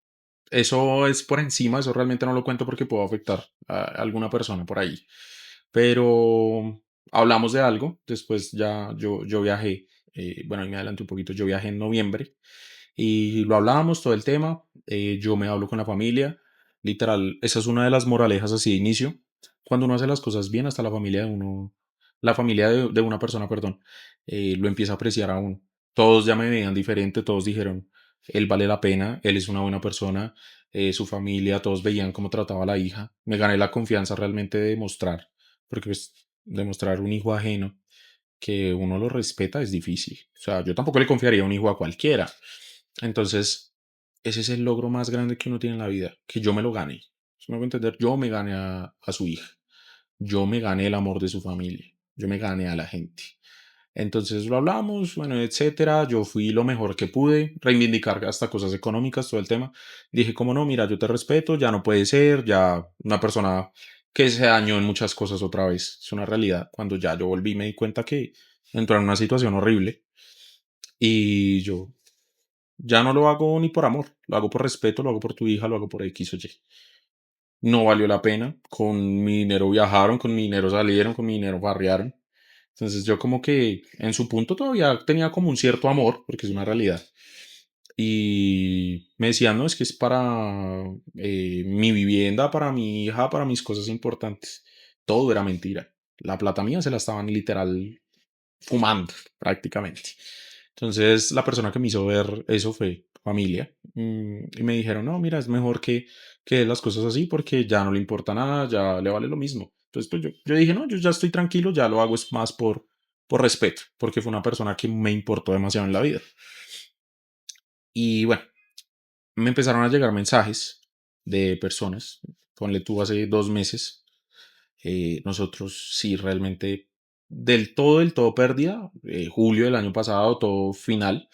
eso es por encima, eso realmente no lo cuento porque puedo afectar a alguna persona por ahí. Pero hablamos de algo, después ya yo viajé, bueno, ahí me adelanté un poquito, yo viajé en noviembre y lo hablábamos todo el tema, yo me hablo con la familia, literal, esa es una de las moralejas así de inicio, cuando uno hace las cosas bien, hasta la familia de uno, la familia de una persona, perdón, lo empieza a apreciar a uno. Todos ya me veían diferente, todos dijeron, él vale la pena, él es una buena persona, su familia, todos veían cómo trataba a la hija. Me gané la confianza realmente de demostrar, porque pues, demostrar un hijo ajeno que uno lo respeta es difícil. O sea, yo tampoco le confiaría un hijo a cualquiera. Entonces, ese es el logro más grande que uno tiene en la vida, que yo me lo gane. Si me hago entender, yo me gané a su hija. Yo me gané el amor de su familia. Yo me gané a la gente. Entonces lo hablamos, bueno, etcétera. Yo fui lo mejor que pude, reivindicar hasta cosas económicas, todo el tema. Dije, como no, mira, yo te respeto, ya no puede ser, ya una persona que se dañó en muchas cosas otra vez. Es una realidad. Cuando ya yo volví, me di cuenta que entró en una situación horrible y yo ya no lo hago ni por amor, lo hago por respeto, lo hago por tu hija, lo hago por X o Y. No valió la pena. Con mi dinero viajaron, con mi dinero salieron, con mi dinero farrearon. Entonces yo como que en su punto todavía tenía como un cierto amor, porque es una realidad. Y me decían, no, es que es para mi vivienda, para mi hija, para mis cosas importantes. Todo era mentira. La plata mía se la estaban literal fumando prácticamente. Entonces la persona que me hizo ver eso fue familia. Y me dijeron, no, mira, es mejor que las cosas así porque ya no le importa nada, ya le vale lo mismo. Entonces pues yo dije, no, yo ya estoy tranquilo, ya lo hago es más por respeto, porque fue una persona que me importó demasiado en la vida. Y bueno, me empezaron a llegar mensajes de personas, ponle tú hace 2 meses, nosotros sí realmente del todo pérdida, julio del año pasado, todo final,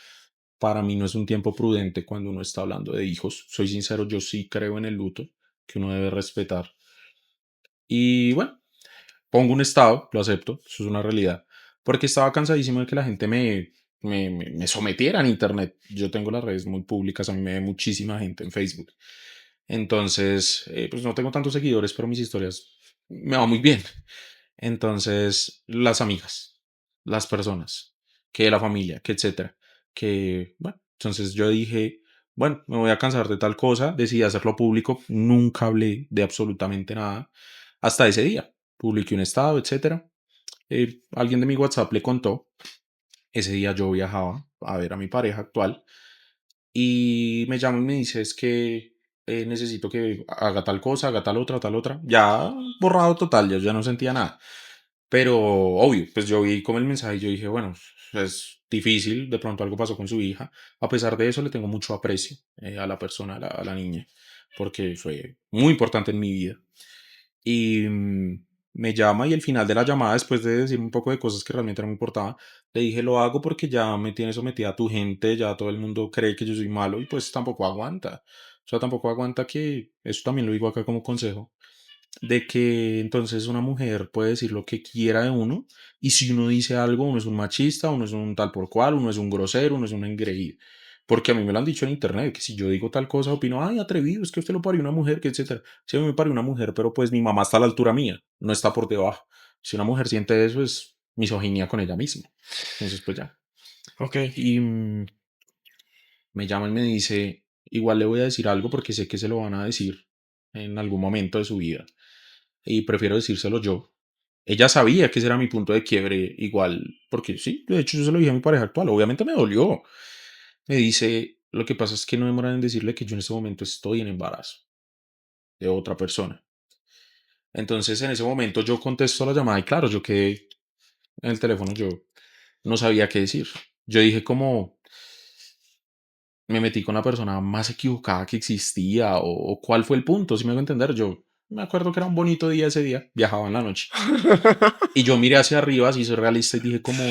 para mí no es un tiempo prudente cuando uno está hablando de hijos. Soy sincero, yo sí creo en el luto, que uno debe respetar. Y bueno, pongo un estado, lo acepto, eso es una realidad, porque estaba cansadísimo de que la gente me sometiera en Internet. Yo tengo las redes muy públicas, a mí me ve muchísima gente en Facebook. Entonces, pues no tengo tantos seguidores, pero mis historias me va muy bien. Entonces, las amigas, las personas, que la familia, que etcétera, que, bueno, entonces yo dije, bueno, me voy a cansar de tal cosa, decidí hacerlo público, nunca hablé de absolutamente nada hasta ese día. Publiqué un estado, etcétera. Alguien de mi WhatsApp le contó, ese día yo viajaba a ver a mi pareja actual y me llama y me dice es que necesito que haga tal cosa, haga tal otra. Ya borrado total, ya no sentía nada. Pero obvio, pues yo vi como el mensaje y yo dije, bueno, es difícil, de pronto algo pasó con su hija. A pesar de eso, le tengo mucho aprecio a la persona, a la niña, porque fue muy importante en mi vida. Y me llama y al final de la llamada, después de decir un poco de cosas que realmente no me importaban, le dije, lo hago porque ya me tienes sometida a tu gente, ya todo el mundo cree que yo soy malo y pues tampoco aguanta. O sea, tampoco aguanta que, eso también lo digo acá como consejo, de que entonces una mujer puede decir lo que quiera de uno y si uno dice algo, uno es un machista, uno es un tal por cual, uno es un grosero, uno es un engreído. Porque a mí me lo han dicho en internet, que si yo digo tal cosa, opino, ay, atrevido, es que usted lo parió una mujer, que etcétera. Si a mí me parió una mujer, pero pues mi mamá está a la altura mía, no está por debajo. Si una mujer siente eso, es misoginia con ella misma. Entonces, pues ya. Ok. Y me llama y me dice, igual le voy a decir algo porque sé que se lo van a decir en algún momento de su vida y prefiero decírselo yo. Ella sabía que ese era mi punto de quiebre igual, porque sí, de hecho yo se lo dije a mi pareja actual, obviamente me dolió. Me dice, lo que pasa es que no demoran en decirle que yo en ese momento estoy en embarazo de otra persona. Entonces en ese momento yo contesto la llamada y claro, yo quedé en el teléfono, yo no sabía qué decir. Yo dije como, me metí con la persona más equivocada que existía o cuál fue el punto, si me hago entender. Yo me acuerdo que era un bonito día ese día, viajaba en la noche. Y yo miré hacia arriba, así soy realista y dije como,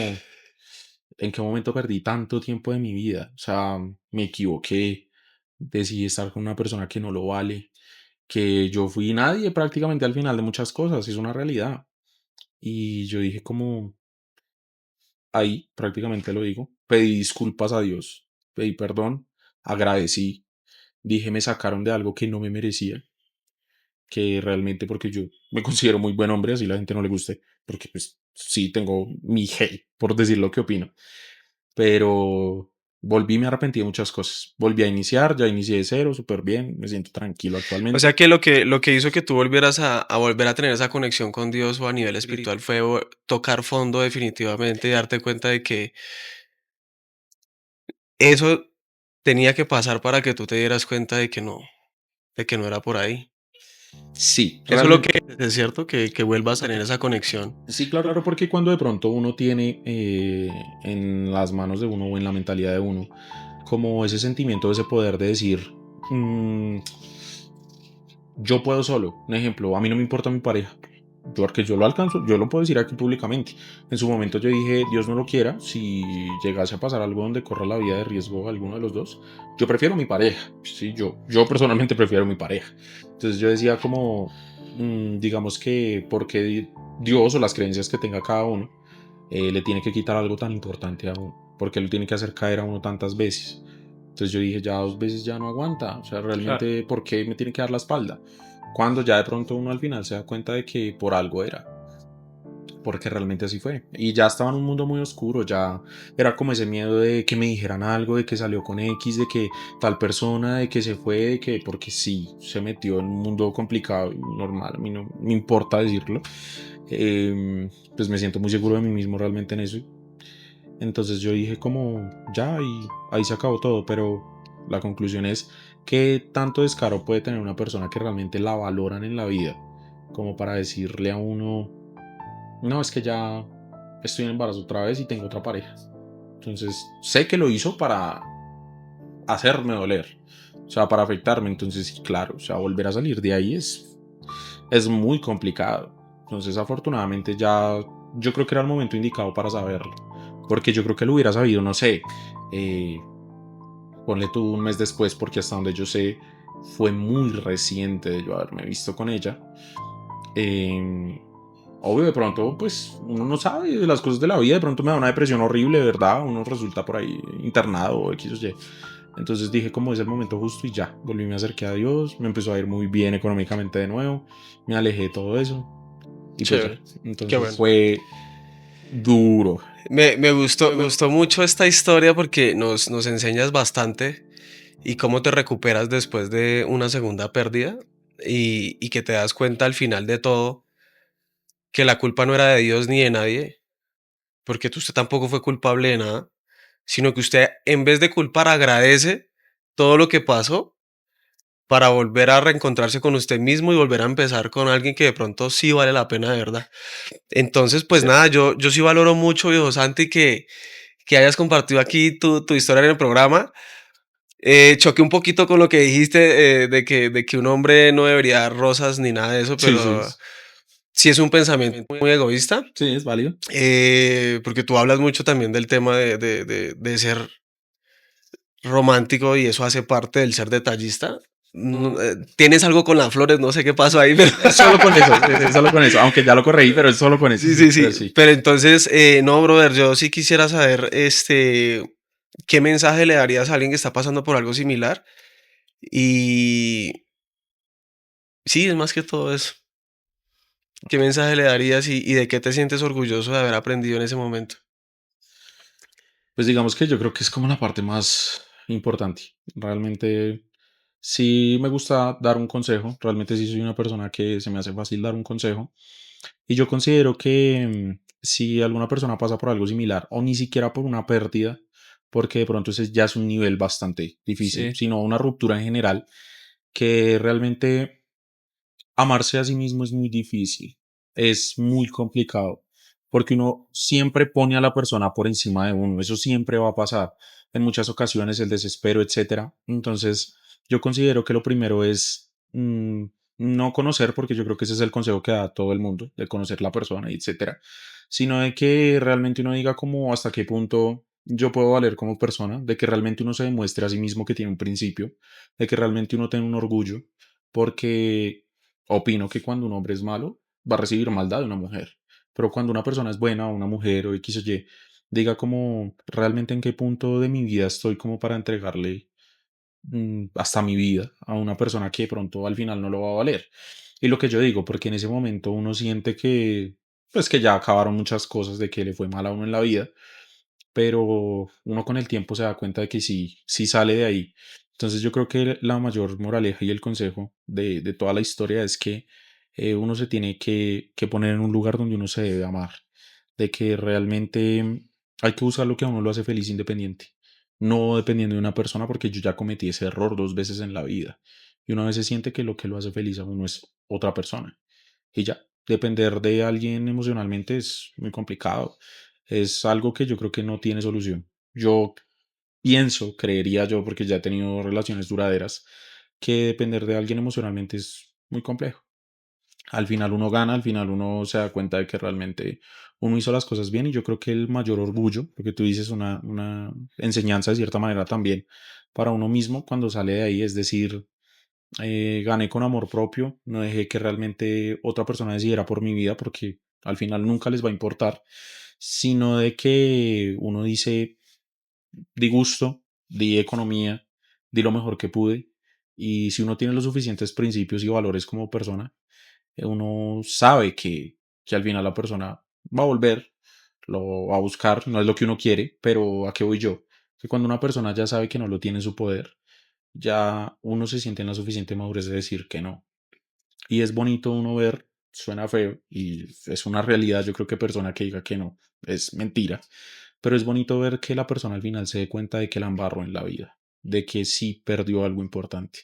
¿en qué momento perdí tanto tiempo de mi vida? O sea, me equivoqué, decidí estar con una persona que no lo vale, que yo fui nadie prácticamente al final de muchas cosas, es una realidad. Y yo dije como, ahí prácticamente lo digo, pedí disculpas a Dios, pedí perdón, agradecí, dije me sacaron de algo que no me merecía, que realmente porque yo me considero muy buen hombre, así la gente no le guste, porque pues sí tengo mi hate por decir lo que opino, pero volví, me arrepentí de muchas cosas, volví a iniciar, ya inicié de cero, súper bien, me siento tranquilo O sea actualmente. que lo que hizo que tú volvieras a volver a tener esa conexión con Dios o a nivel espiritual fue tocar fondo definitivamente y darte cuenta de que eso tenía que pasar para que tú te dieras cuenta de que no era por ahí. Sí, Eso es lo realmente. que es cierto, que vuelvas a tener esa conexión. Sí, claro, porque cuando de pronto uno tiene en las manos de uno o en la mentalidad de uno como ese sentimiento, ese poder de decir, mm, yo puedo solo. Un ejemplo, a mí no me importa mi pareja. Porque yo lo alcanzo, yo lo puedo decir aquí públicamente. En su momento yo dije, Dios no lo quiera, si llegase a pasar algo donde corra la vida de riesgo alguno de los dos, yo prefiero mi pareja. Sí, yo personalmente prefiero mi pareja. Entonces yo decía como, digamos que porque Dios o las creencias que tenga cada uno le tiene que quitar algo tan importante a uno, porque lo tiene que hacer caer a uno tantas veces. Entonces yo dije, ya 2 veces ya no aguanta, o sea, Claro. realmente, ¿por qué me tiene que dar la espalda? Cuando ya de pronto uno al final se da cuenta de que por algo era, porque realmente así fue. Y ya estaba en un mundo muy oscuro, ya era como ese miedo de que me dijeran algo, de que salió con X, de que tal persona, de que se fue, de que, porque sí, se metió en un mundo complicado y normal, a mí no me importa decirlo. Pues me siento muy seguro de mí mismo realmente en eso. Entonces yo dije como, ya, y ahí se acabó todo, pero la conclusión es que tanto descaro puede tener una persona que realmente la valoran en la vida, como para decirle a uno, no, es que ya estoy en embarazo otra vez y tengo otra pareja. Entonces sé que lo hizo para hacerme doler, o sea, para afectarme. Entonces, sí, claro, o sea, volver a salir de ahí es muy complicado. Entonces, afortunadamente ya yo creo que era el momento indicado para saberlo. Porque yo creo que lo hubiera sabido, no sé, eh, ponle tú un mes después, porque hasta donde yo sé, fue muy reciente de yo haberme visto con ella. Eh, Obvio, de pronto, pues uno no sabe de las cosas de la vida, de pronto me da una depresión horrible, de verdad, uno resulta por ahí internado o X o Y. Entonces dije como es el momento justo y ya, volví, me acerqué a Dios, me empezó a ir muy bien económicamente de nuevo, me alejé de todo eso y pues ya. Chévere. Qué Entonces bueno. fue duro. Me gustó mucho esta historia porque nos enseñas bastante y cómo te recuperas después de una segunda pérdida y que te das cuenta al final de todo que la culpa no era de Dios ni de nadie, porque usted tampoco fue culpable de nada, sino que usted en vez de culpar agradece todo lo que pasó para volver a reencontrarse con usted mismo y volver a empezar con alguien que de pronto sí vale la pena de verdad. Entonces, pues Sí. nada, yo sí valoro mucho, viejo Santi, que hayas compartido aquí tu historia en el programa. Choqué un poquito con lo que dijiste de que un hombre no debería dar rosas ni nada de eso, Sí, sí, pero sí es un pensamiento muy egoísta, sí, es válido. porque tú hablas mucho también del tema de ser romántico y eso hace parte del ser detallista. Tienes algo con las flores, no sé qué pasó ahí, pero Es solo con eso, es solo con eso, aunque ya lo corregí, pero es solo con eso, sí, sí, pero sí. sí. Pero entonces, no, brother, yo sí quisiera saber, qué mensaje le darías a alguien que está pasando por algo similar. Y sí, es más que todo eso. ¿Qué mensaje le darías y de qué te sientes orgulloso de haber aprendido en ese momento? Pues digamos que yo creo que es como la parte más importante. Realmente sí me gusta dar un consejo. Realmente sí soy una persona que se me hace fácil dar un consejo. Y yo considero que si alguna persona pasa por algo similar o ni siquiera por una pérdida, porque de pronto ese ya es un nivel bastante difícil, Sí, sino una ruptura en general, que realmente amarse a sí mismo es muy difícil, es muy complicado, porque uno siempre pone a la persona por encima de uno, eso siempre va a pasar, en muchas ocasiones el desespero, etcétera. Entonces, yo considero que lo primero es no conocer, porque yo creo que ese es el consejo que da todo el mundo, de conocer la persona, etcétera, sino de que realmente uno diga como hasta qué punto yo puedo valer como persona, de que realmente uno se demuestre a sí mismo que tiene un principio, de que realmente uno tenga un orgullo, porque opino que cuando un hombre es malo, va a recibir maldad de una mujer. Pero cuando una persona es buena, o una mujer, o X o Y, diga como realmente en qué punto de mi vida estoy como para entregarle hasta mi vida a una persona que de pronto al final no lo va a valer. Y lo que yo digo, porque en ese momento uno siente que, pues que ya acabaron muchas cosas, de que le fue mal a uno en la vida, pero uno con el tiempo se da cuenta de que sí, sí sale de ahí. Entonces yo creo que la mayor moraleja y el consejo de toda la historia es que uno se tiene que poner en un lugar donde uno se debe amar, de que realmente hay que buscar lo que a uno lo hace feliz independiente, no dependiendo de una persona, porque yo ya cometí ese error 2 veces en la vida y una vez se siente que lo que lo hace feliz a uno es otra persona y ya, depender de alguien emocionalmente es muy complicado, es algo que yo creo que no tiene solución. Yo pienso, creería yo, porque ya he tenido relaciones duraderas, que depender de alguien emocionalmente es muy complejo. Al final uno gana, al final uno se da cuenta de que realmente uno hizo las cosas bien y yo creo que el mayor orgullo, porque tú dices una enseñanza de cierta manera también para uno mismo cuando sale de ahí, es decir, gané con amor propio, no dejé que realmente otra persona decidiera por mi vida porque al final nunca les va a importar, sino de que uno dice, di gusto, di economía, di lo mejor que pude y si uno tiene los suficientes principios y valores como persona, uno sabe que al final la persona va a volver, lo va a buscar, no es lo que uno quiere, pero ¿a qué voy yo? Que cuando una persona ya sabe que no lo tiene en su poder, ya uno se siente en la suficiente madurez de decir que no. Y es bonito uno ver, suena feo y es una realidad, yo creo que persona que diga que no, es mentira, pero es bonito ver que la persona al final se dé cuenta de que la embarró en la vida, de que sí perdió algo importante.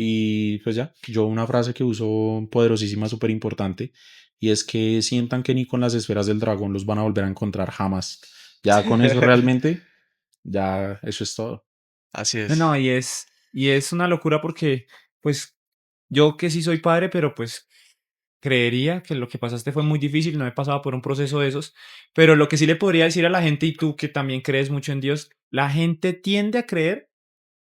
Y pues ya, yo una frase que uso poderosísima, súper importante, y es que sientan que ni con las esferas del dragón los van a volver a encontrar jamás. Ya con eso realmente, ya eso es todo. Así no, es. no, y es una locura porque, pues, yo que sí soy padre, pero pues creería que lo que pasaste fue muy difícil, no he pasado por un proceso de esos, pero lo que sí le podría decir a la gente, y tú que también crees mucho en Dios, la gente tiende a creer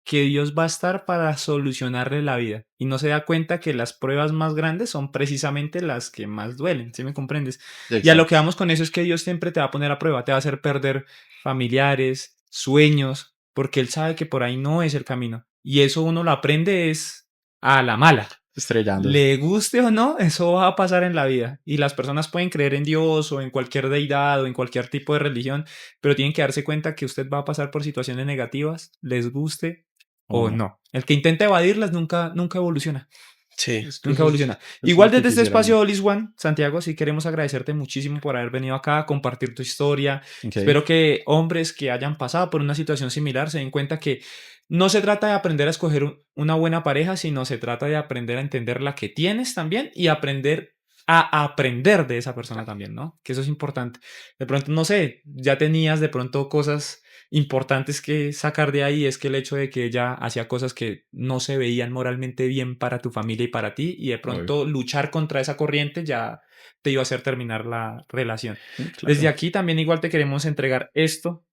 que Dios va a estar para solucionarle la vida y no se da cuenta que las pruebas más grandes son precisamente las que más duelen, ¿sí me comprendes? Y a lo que Exacto. vamos con eso es que Dios siempre te va a poner a prueba, te va a hacer perder familiares, sueños, porque Él sabe que por ahí no es el camino. Y eso uno lo aprende es a la mala. Estrellándose. Le guste o no, eso va a pasar en la vida. Y las personas pueden creer en Dios o en cualquier deidad o en cualquier tipo de religión, pero tienen que darse cuenta que usted va a pasar por situaciones negativas, les guste ¿O o no? no. El que intenta evadirlas nunca evoluciona. Sí. Es que Nunca eso evoluciona. es lo Igual que desde este quisiera uno. espacio Olis One, Santiago, sí queremos agradecerte muchísimo por haber venido acá a compartir tu historia. Ok. Espero que hombres que hayan pasado por una situación similar se den cuenta que no se trata de aprender a escoger una buena pareja, sino se trata de aprender a entender la que tienes también y aprender a aprender de esa persona también, ¿no? Que eso es importante. De pronto, no sé, ya tenías de pronto cosas importantes que sacar de ahí es que el hecho de que ella hacía cosas que no se veían moralmente bien para tu familia y para ti, y de Obvio. pronto luchar contra esa corriente ya te iba a hacer terminar la relación. Desde Claro. aquí también igual te queremos entregar esto.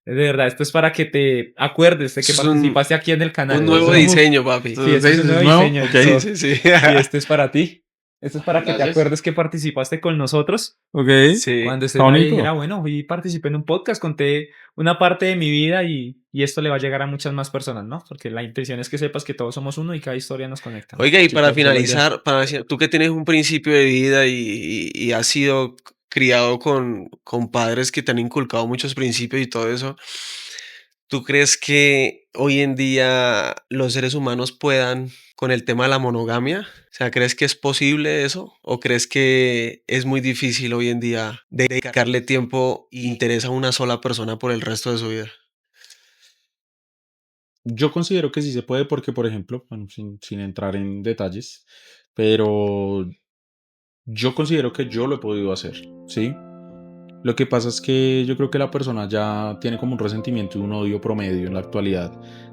De verdad, esto es para que te acuerdes de que Eso es un, participaste aquí en el un canal. nuevo Eso. diseño, papi. Sí, esto es un ¿Es nuevo nuevo? diseño. Ok. Sí, sí, sí. Y este es para ti. Esto es para que te Gracias. acuerdes que participaste con nosotros. Ok. Sí. Cuando Está estés por ahí bonito. dijera, bueno, hoy participé en un podcast, conté una parte de mi vida y esto le va a llegar a muchas más personas, ¿no? Porque la intención es que sepas que todos somos uno y cada historia nos conecta, ¿no? Oiga, y Sí, para claro, esa es la idea. finalizar, tú que tienes un principio de vida y has sido criado con padres que te han inculcado muchos principios y todo eso, ¿tú crees que hoy en día los seres humanos puedan con el tema de la monogamia? O sea, ¿crees que es posible eso? ¿O crees que es muy difícil hoy en día dedicarle tiempo e interés a una sola persona por el resto de su vida? Yo considero que sí se puede porque, por ejemplo, bueno, sin entrar en detalles, pero yo considero que yo lo he podido hacer, ¿sí? Lo que pasa es que yo creo que la persona ya tiene como un resentimiento y un odio promedio en la actualidad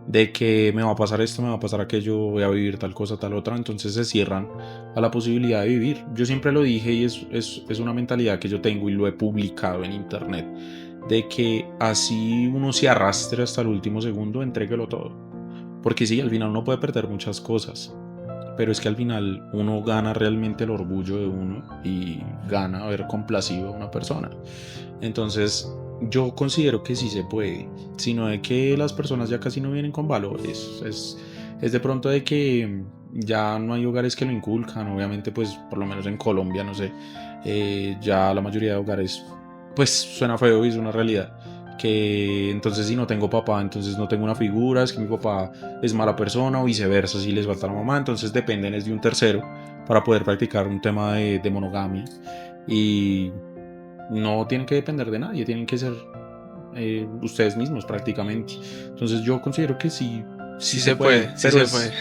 de que me va a pasar esto, me va a pasar aquello, voy a vivir tal cosa, tal otra, entonces se cierran a la posibilidad de vivir. Yo siempre lo dije y es una mentalidad que yo tengo y lo he publicado en internet, de que así uno se arrastre hasta el último segundo, entréguelo todo. Porque sí, al final uno puede perder muchas cosas, pero es que al final uno gana realmente el orgullo de uno y gana haber complacido a una persona. Entonces yo considero que sí se puede, sino de que las personas ya casi no vienen con valores, es de pronto de que ya no hay hogares que lo inculcan, obviamente pues por lo menos en Colombia, no sé, ya la mayoría de hogares, pues suena feo y es una realidad, que entonces si no tengo papá, entonces no tengo una figura, es que mi papá es mala persona o viceversa, si les falta la mamá, entonces dependen es de un tercero para poder practicar un tema de monogamia y no tienen que depender de nadie, tienen que ser ustedes mismos prácticamente. Entonces yo considero que sí, Sí se puede, sí pero se es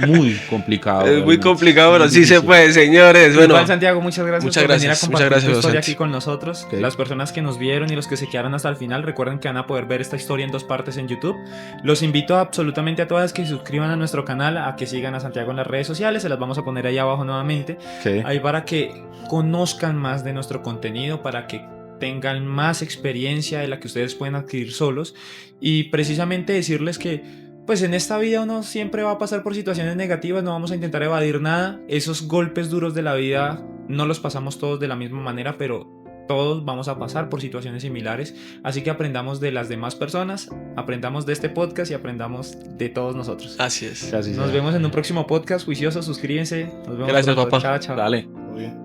puede. muy complicado. Es muy realmente, complicado, pero muy sí se difícil. puede, señores. Bueno, Igual, Santiago, muchas gracias muchas por venir a gracias, compartir muchas gracias, tu historia docente. aquí con nosotros. Ok. Las personas que nos vieron y los que se quedaron hasta el final, recuerden que van a poder ver esta historia en 2 partes en YouTube. Los invito absolutamente a todas que se suscriban a nuestro canal, a que sigan a Santiago en las redes sociales, se las vamos a poner ahí abajo nuevamente, Ok. ahí para que conozcan más de nuestro contenido, para que tengan más experiencia de la que ustedes pueden adquirir solos y precisamente decirles que pues en esta vida uno siempre va a pasar por situaciones negativas, no vamos a intentar evadir nada. Esos golpes duros de la vida no los pasamos todos de la misma manera, pero todos vamos a pasar por situaciones similares. Así que aprendamos de las demás personas, aprendamos de este podcast y aprendamos de todos nosotros. Así es. Casi Nos sea. vemos en un próximo podcast, juiciosos, suscríbanse. Nos vemos Gracias, pronto. papá. Chao, chao. Dale. Todo bien.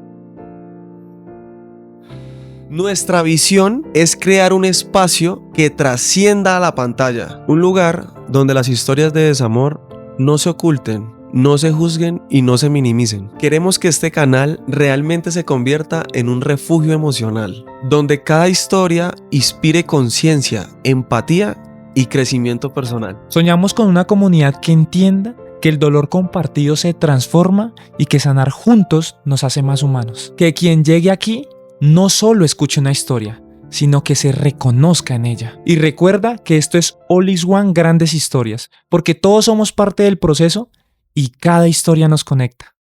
Nuestra visión es crear un espacio que trascienda a la pantalla, un lugar donde las historias de desamor no se oculten, no se juzguen y no se minimicen. Queremos que este canal realmente se convierta en un refugio emocional, donde cada historia inspire conciencia, empatía y crecimiento personal. Soñamos con una comunidad que entienda que el dolor compartido se transforma y que sanar juntos nos hace más humanos. Que quien llegue aquí no solo escuche una historia, sino que se reconozca en ella. Y recuerda que esto es All is One Grandes Historias, porque todos somos parte del proceso y cada historia nos conecta.